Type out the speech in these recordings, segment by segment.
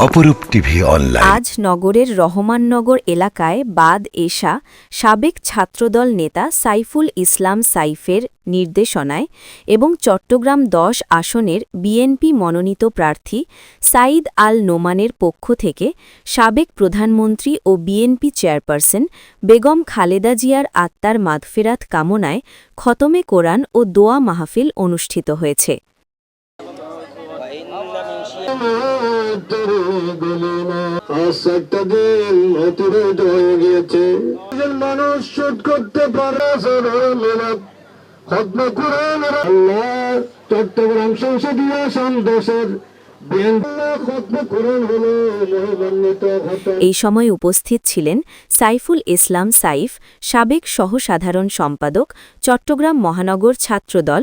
অপরূপ TV online. আজ নগরের রহমাননগর এলাকায় বাদ এশা সাবেক ছাত্রদল নেতা সাইফুল ইসলাম সাইফের নির্দেশনায় এবং চট্টগ্রাম ১০ আসনের বিএনপি মনোনীত প্রার্থী সাঈদ আল নোমানের পক্ষ থেকে সাবেক প্রধানমন্ত্রী ও বিএনপি চেয়ারপারসন বেগম খালেদা জিয়ার আত্মার মাগফিরাত কামনায় খতমে কোরআন ও দোয়া মাহফিল অনুষ্ঠিত হয়েছে। মানুষ শুট করতে পারে চট্টগ্রাম সংসদীয় সন্দেশের এই সময় উপস্থিত ছিলেন সাইফুল ইসলাম সাইফ, সাবেক সহ-সাধারণ সম্পাদক, চট্টগ্রাম মহানগর ছাত্রদল,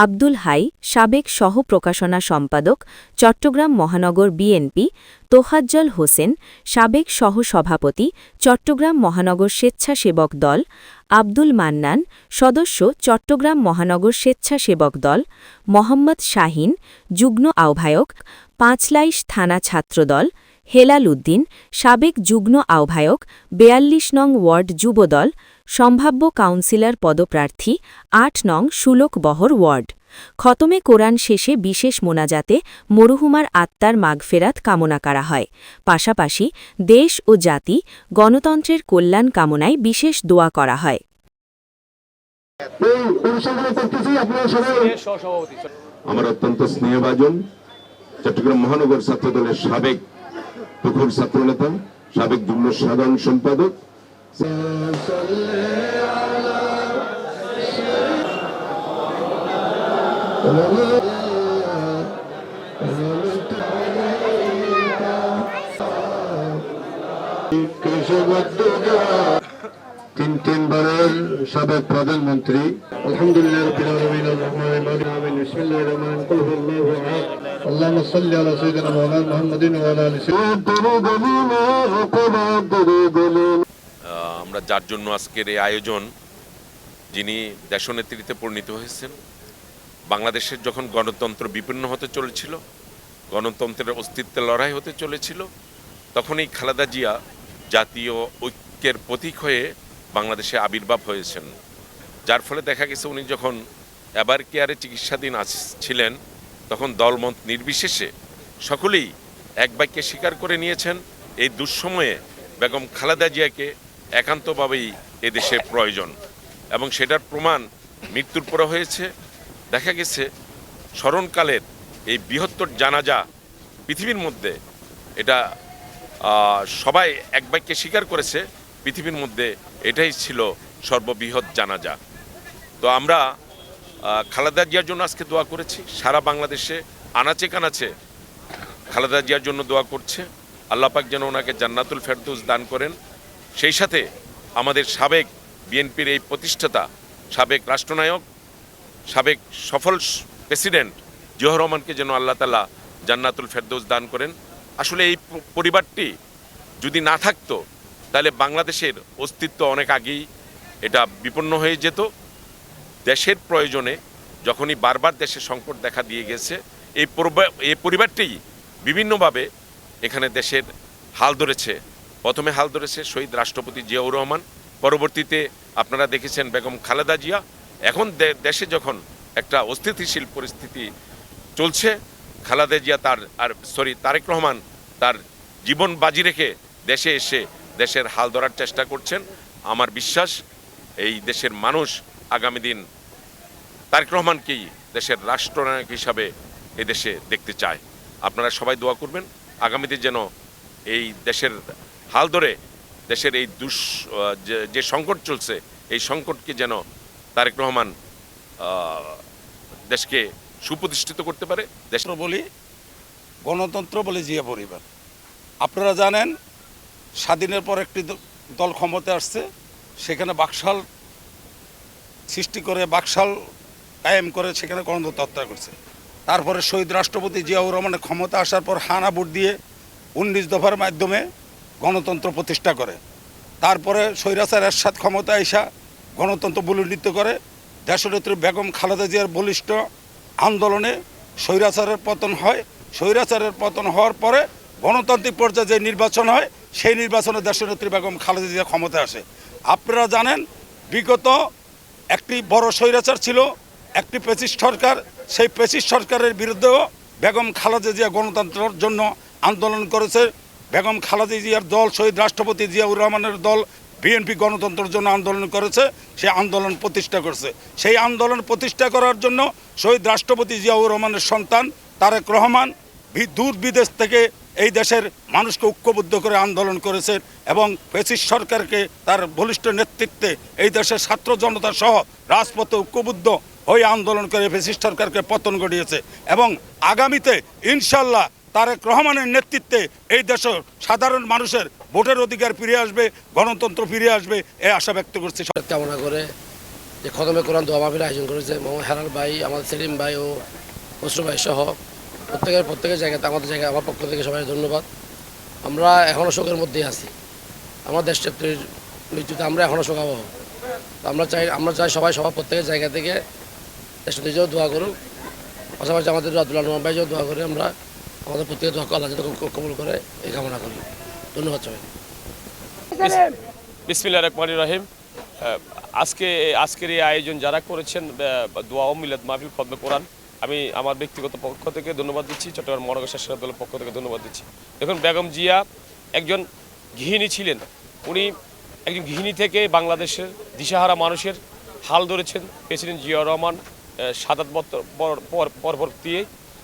আব্দুল হাই, সাবেক সহ-প্রকাশনা সম্পাদক, চট্টগ্রাম মহানগর বিএনপি, তোফাজ্জল হোসেন, সাবেক সহ-সভাপতি, চট্টগ্রাম মহানগর স্বেচ্ছাসেবক দল, আব্দুল মান্নান, সদস্য, চট্টগ্রাম মহানগর স্বেচ্ছাসেবক দল, মোহাম্মদ শাহিন, যুগ্ম আহ্বায়ক, পাঁচলাইশ থানা ছাত্রদল, হেলাল উদ্দিন, সাবেক যুগ্ম আহ্বায়ক, ৪২ নং ওয়ার্ড যুবদল, সম্ভাব্য কাউন্সিলর পদপ্রার্থী ৮ নং সুলকবহর ওয়ার্ড। খতমে কোরআন শেষে বিশেষ মোনাজাতে মরহুমার আত্মার মাগফেরাত কামনা করা হয়। পাশাপাশি দেশ ও জাতি, গণতন্ত্রের কল্যাণ কামনায় বিশেষ দোয়া করা হয়। আমার অত্যন্ত স্নেহভাজন চট্টগ্রাম মহানগর ছাত্রদলের সাবেক প্রখর ছাত্রনেতা, সাবেক যুগ্ম সাধারণ সম্পাদক তিনবারের সাবেক প্রধানমন্ত্রী আলহামদুলিল্লাহ আমরা যার জন্য আজকের এই আয়োজন, যিনি দেশনেত্রীতে পরিণত হয়েছেন, বাংলাদেশের যখন গণতন্ত্র বিপন্ন হতে চলেছিল, গণতন্ত্রের অস্তিত্বের লড়াই হতে চলেছিল, তখনই খালেদা জিয়া জাতীয় ঐক্যের প্রতীক হয়ে বাংলাদেশে আবির্ভাব হয়েছেন। যার ফলে দেখা গেছে উনি যখন এবার কেয়ারে চিকিৎসাধীন ছিলেন, তখন দলমত নির্বিশেষে সকলেই এক বাক্যে স্বীকার করে নিয়েছেন এই দুঃসময়ে বেগম খালেদা জিয়াকে একান্তভাবেই এদেশের প্রয়োজন, এবং সেটার প্রমাণ মৃত্যুর পরে হয়েছে। দেখা গেছে স্মরণকালের এই বৃহত্তর জানাজা পৃথিবীর মধ্যে, এটা সবাই এক বাক্যে স্বীকার করেছে, পৃথিবীর মধ্যে এটাই ছিল সর্ববৃহৎ জানাজা। তো আমরা খালেদা জিয়ার জন্য আজকে দোয়া করেছি। সারা বাংলাদেশে আনাচে কানাচে খালেদা জিয়ার জন্য দোয়া করছে। আল্লাহ পাক যেন ওনাকে জান্নাতুল ফেরদৌস দান করেন। সেই সাথে আমাদের সাবেক বিএনপির এই প্রতিষ্ঠাতা, সাবেক রাষ্ট্রনায়ক, সাবেক সফল প্রেসিডেন্ট জিয়াউর রহমানকে যেন আল্লাহ তাআলা জান্নাতুল ফেরদৌস দান করেন। আসলে এই পরিবারটি যদি না থাকতো, তাহলে বাংলাদেশের অস্তিত্ব অনেক আগেই এটা বিপন্ন হয়ে যেত। দেশের প্রয়োজনে যখনই বারবার দেশে সংকট দেখা দিয়ে গেছে, এই পরিবারটি বিভিন্নভাবে এখানে দেশের হাল ধরেছে। প্রথমে হাল ধরেছে শহীদ রাষ্ট্রপতি জিয়াউর রহমান, পরবর্তীতে আপনারা দেখেছেন বেগম খালেদা জিয়া। এখন দেশে যখন একটা অস্থিতিশীল পরিস্থিতি চলছে, খালেদা জিয়া তারেক রহমান তার জীবন বাজি রেখে দেশে এসে দেশের হাল ধরার চেষ্টা করছেন। আমার বিশ্বাস এই দেশের মানুষ আগামী দিন তারেক রহমানকেই দেশের রাষ্ট্রনায়ক হিসাবে এদেশে দেখতে চায়। আপনারা সবাই দোয়া করবেন আগামীতে যেন এই দেশের হাল ধরে দেশের এই যে সংকট চলছে, এই সংকটকে যেন তারেক রহমান দেশকে সুপ্রতিষ্ঠিত করতে পারে। দেশে বলি গণতন্ত্র বলে জিয়া পরিবার। আপনারা জানেন স্বাধীনের পর একটি দল ক্ষমতা আসছে, সেখানে বাকশাল সৃষ্টি করে, বাকশাল কায়েম করে সেখানে গণতন্ত্র হত্যা করছে। তারপরে শহীদ রাষ্ট্রপতি জিয়াউর রহমানের ক্ষমতা আসার পর হানা ভোট দিয়ে 19 দফার মাধ্যমে গণতন্ত্র প্রতিষ্ঠা করে। তারপরে স্বৈরাচার এরশাদ ক্ষমতা এসা গণতন্ত্র বুলুণ্ঠিত করে। দেশনেত্রী বেগম খালেদা জিয়ার বলিষ্ঠ আন্দোলনে স্বৈরাচারের পতন হয়। স্বৈরাচারের পতন হওয়ার পরে গণতান্ত্রিক পর্যায়ে যে নির্বাচন হয় সেই নির্বাচনে দেশনেত্রী বেগম খালেদা জিয়া ক্ষমতায় আসে। আপনারা জানেন বিগত একটি বড় স্বৈরাচার ছিল, একটি পেসিস্ট সরকার, সেই পেসিস্ট সরকারের বিরুদ্ধেও বেগম খালেদা জিয়া গণতন্ত্রের জন্য আন্দোলন করেছে। বেগম খালেদা জিয়ার দল, শহীদ রাষ্ট্রপতি জিয়াউর রহমানের দল বিএনপি গণতন্ত্রের জন্য আন্দোলন করেছে, সেই আন্দোলন প্রতিষ্ঠা করছে। সেই আন্দোলন প্রতিষ্ঠা করার জন্য শহীদ রাষ্ট্রপতি জিয়াউর রহমানের সন্তান তারেক রহমান দূর বিদেশ থেকে এই দেশের মানুষকে ঐক্যবদ্ধ করে আন্দোলন করেছেন এবং ফ্যাসিস্ট সরকারকে তার বলিষ্ঠ নেতৃত্বে এই দেশের ছাত্র জনতা সহ রাজপথে ঐক্যবদ্ধ হয়ে আন্দোলন করে ফ্যাসিস্ট সরকারকে পতন ঘটিয়েছে। এবং আগামীতে ইনশাল্লাহ তারেক রহমানের নেতৃত্বে এই দেশের সাধারণ মানুষের ভোটের অধিকার ফিরে আসবে, গণতন্ত্র ফিরে আসবে, এই আশা ব্যক্ত করছি। কামনা করে যে খতমে কোরআন দোয়া মাহফিল আয়োজন করেছে মোহাম্মদ হেলাল ভাই, আমাদের সেলিম ভাই ও খসরু ভাই সহ প্রত্যেকের জায়গাতে আমাদের জায়গায় আমার পক্ষ থেকে সবাই ধন্যবাদ। আমরা এখনও শোকের মধ্যেই আছি। আমার দেশনেত্রীর মৃত্যুতে আমরা এখনও শোকাবহ। আমরা চাই সবাই প্রত্যেকের জায়গা থেকে দেশনেত্রী যেও দোয়া করুক, পাশাপাশি আমাদের আব্দুল্লাহ নোমান ভাই যেও দোয়া করে আমরা আমাদের প্রত্যেকের দোয়া আল্লাহ যাতে কবুল করে এই কামনা করি। ধন্যবাদ সবাই। বিসমিল্লাহির রহমানির রহিম। আজকের এই আয়োজন যারা করেছেন দোয়া ও মিলাদ মাহফিল খতমে কোরআন, আমি আমার ব্যক্তিগত পক্ষ থেকে ধন্যবাদ দিচ্ছি, চট্টগ্রাম মহানগর স্বেচ্ছাসেবক দলের পক্ষ থেকে ধন্যবাদ দিচ্ছি। দেখুন, বেগম জিয়া একজন গৃহিণী ছিলেন। উনি একজন গৃহিণী থেকে বাংলাদেশের দিশাহারা মানুষের হাল ধরেছেন। প্রেসিডেন্ট জিয়াউর রহমান সাদাত পরবর্তী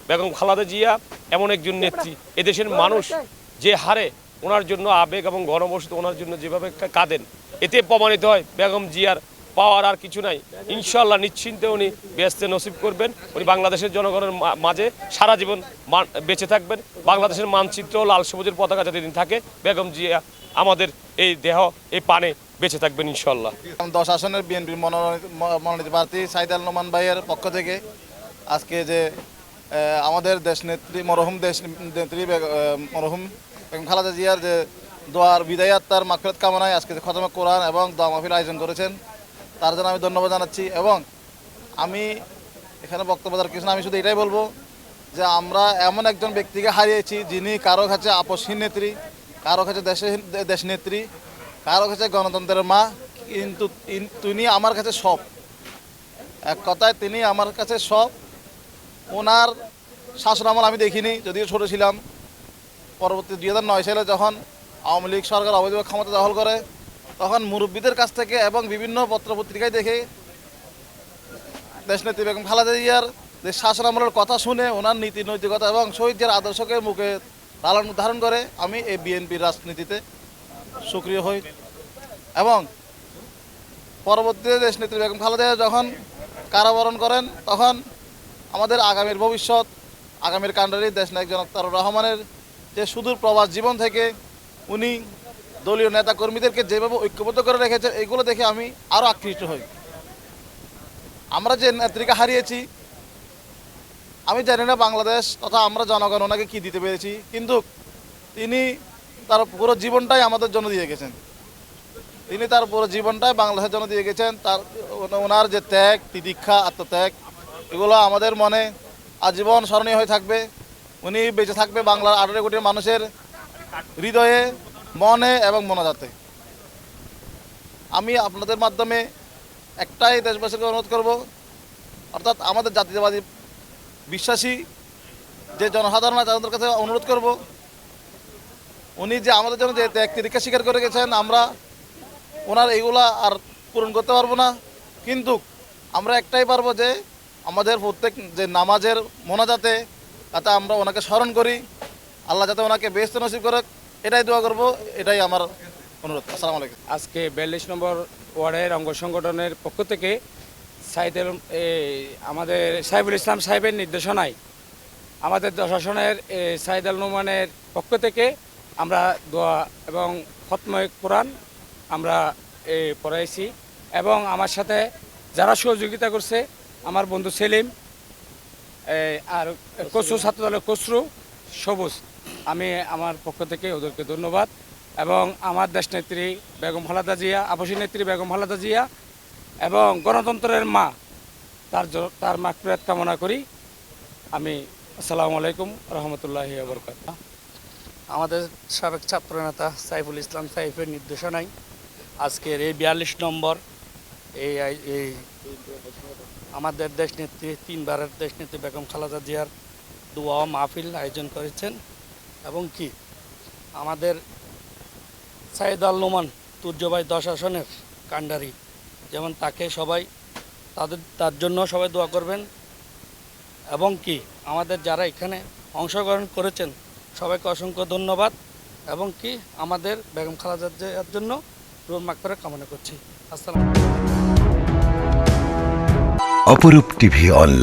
বেগম খালেদা জিয়া এমন একজন নেত্রী, এদেশের মানুষ যে হারে ওনার জন্য আবেগ এবং গণবসত ওনার জন্য যেভাবে কাঁদেন, এতে প্রমাণিত হয় বেগম জিয়ার পাওয়ার আর কিছু নাই। ইনশাল্লাহ নিশ্চিন্তে উনি বেহেশতে নসিব করবেন। উনি বাংলাদেশের জনগণের মাঝে সারা জীবন বেঁচে থাকবেন। বাংলাদেশের মানচিত্র লাল সবুজের পতাকা যতদিন থাকে, বেগম জিয়া আমাদের এই দেহ এই পানে বেঁচে থাকবেন ইনশাল্লাহ। 10 আসনের বিএনপির মনোনীত প্রার্থী সাইদ আল নোমান ভাইয়ের পক্ষ থেকে আজকে যে আমাদের মরহুম বেগম খালেদা জিয়ার যে দোয়ার বিদায়াত তার মাগফিরাত কামনায় আজকে খতমে কোরআন এবং দোয়া মাহফিল আয়োজন করেছেন, তার জন্য আমি ধন্যবাদ জানাচ্ছি। এবং আমি এখানে বক্তব্য দেওয়ার কিছু না, আমি শুধু এটাই বলবো যে আমরা এমন একজন ব্যক্তিকে হারিয়েছি যিনি কারো কাছে আপসহীন নেত্রী, কারো কাছে দেশ নেত্রী, কারো কাছে গণতন্ত্রের মা, কিন্তু তিনি আমার কাছে সব। এক কথায় তিনি আমার কাছে সব। ওনার শাসন আমল আমি দেখিনি, যদিও ছোটো ছিলাম। পরবর্তী 2009 সালে যখন আওয়ামী লীগ সরকার অবৈধ ক্ষমতা দখল করে, তখন মুরব্বীদের কাছ থেকে এবং বিভিন্ন পত্রপত্রিকায় দেখে দেশনেত্রী বেগম খালেদা জিয়ার যে শাসন আমলের কথা শুনে ওনার নীতি নৈতিকতা এবং শহীদের আদর্শকে মুখে লালন ধারণ করে আমি এই বিএনপির রাজনীতিতে সক্রিয় হই। এবং পরবর্তীতে দেশনেত্রী বেগম খালেদা জিয়া যখন কারাবরণ করেন, তখন আমাদের আগামীর ভবিষ্যৎ, আগামীর কাণ্ডারি দেশনায়ক জনাব তারেক রহমানের যে সুদূর প্রবাস জীবন থেকে উনি দলীয় নেতাকর্মীদেরকে যেভাবে ঐক্যবদ্ধ করে রেখেছেন, এইগুলো দেখে আমি আরও আকৃষ্ট হই। আমরা যে নেত্রীকে হারিয়েছি, আমি জানি না বাংলাদেশ তথা আমরা জনগণ ওনাকে কী দিতে পেরেছি, কিন্তু তিনি তার পুরো জীবনটাই আমাদের জন্য দিয়ে গেছেন। তিনি তার পুরো জীবনটাই বাংলাদেশের জন্য দিয়ে গেছেন। ওনার যে ত্যাগ, তিতিক্ষা, আত্মত্যাগ, এগুলো আমাদের মনে আজীবন স্মরণীয় হয়ে থাকবে। উনি বেঁচে থাকবে বাংলার 18 কোটি মানুষের হৃদয়ে, মনে এবং মনাজাতে। আমি আপনাদের মাধ্যমে একটাই দেশবাসীকে অনুরোধ করব, অর্থাৎ আমাদের জাতীয়বাদী বিশ্বাসী যে জনসাধারণ আছে তাদের কাছে অনুরোধ করব, উনি যে আমাদের জন্য যে ত্যাগ তিতিক্ষা স্বীকার করে গেছেন, আমরা ওনার এইগুলা আর পূরণ করতে পারবো না, কিন্তু আমরা একটাই পারবো যে আমাদের প্রত্যেক যে নামাজের মোনাজাতে তাতে আমরা ওনাকে স্মরণ করি, আল্লাহ যাতে ওনাকে বেহেশত নসিব করে, এটাই দোয়া করব, এটাই আমার অনুরোধ। আসসালামু আলাইকুম। আজকে 42 নম্বর ওয়ার্ডের অঙ্গ সংগঠনের পক্ষ থেকে আমাদের সাইফুল ইসলাম সাহেবের নির্দেশনায় আমাদের 10 আসনের সাইদ আল নোমানের পক্ষ থেকে আমরা দোয়া এবং খতমে কোরআন আমরা পড়াইছি। এবং আমার সাথে যারা সহযোগিতা করছে, আমার বন্ধু সেলিম আর খসরু ছাত্রদলের খসরু সবুজ, আমি আমার পক্ষ থেকে ওদেরকে ধন্যবাদ। এবং আমার দেশনেত্রী বেগম খালেদা জিয়া, আপসী নেত্রী বেগম খালেদা জিয়া এবং গণতন্ত্রের মা, তার মাগফিরাত কামনা করি আমি। আসসালামু আলাইকুম রহমতুল্লাহি ওয়া বারাকাতুহু। আমাদের সাবেক ছাত্রনেতা সাইফুল ইসলাম সাইফের নির্দেশনায় আজকের এই 42 নম্বর এই আমাদের দেশনেত্রী 3 বারের দেশনেত্রী বেগম খালেদা জিয়ার দোয়া ও মাহফিল আয়োজন করেছেন এবং কি আমাদের সাইদ আল নোমান তুর্যবাই 10 আসনের কাণ্ডারি, যেমন তাকে সবাই তার জন্য সবাই দোয়া করবেন এবং কি আমাদের যারা এখানে অংশগ্রহণ করেছেন সবাইকে অসংখ্য ধন্যবাদ এবং কি আমাদের বেগম খালেদা জিয়ার জন্য রুহ মাগফিরাত কামনা করছি। আসসালামু আলাইকুম। অপরূপ টিভি অনলাইন।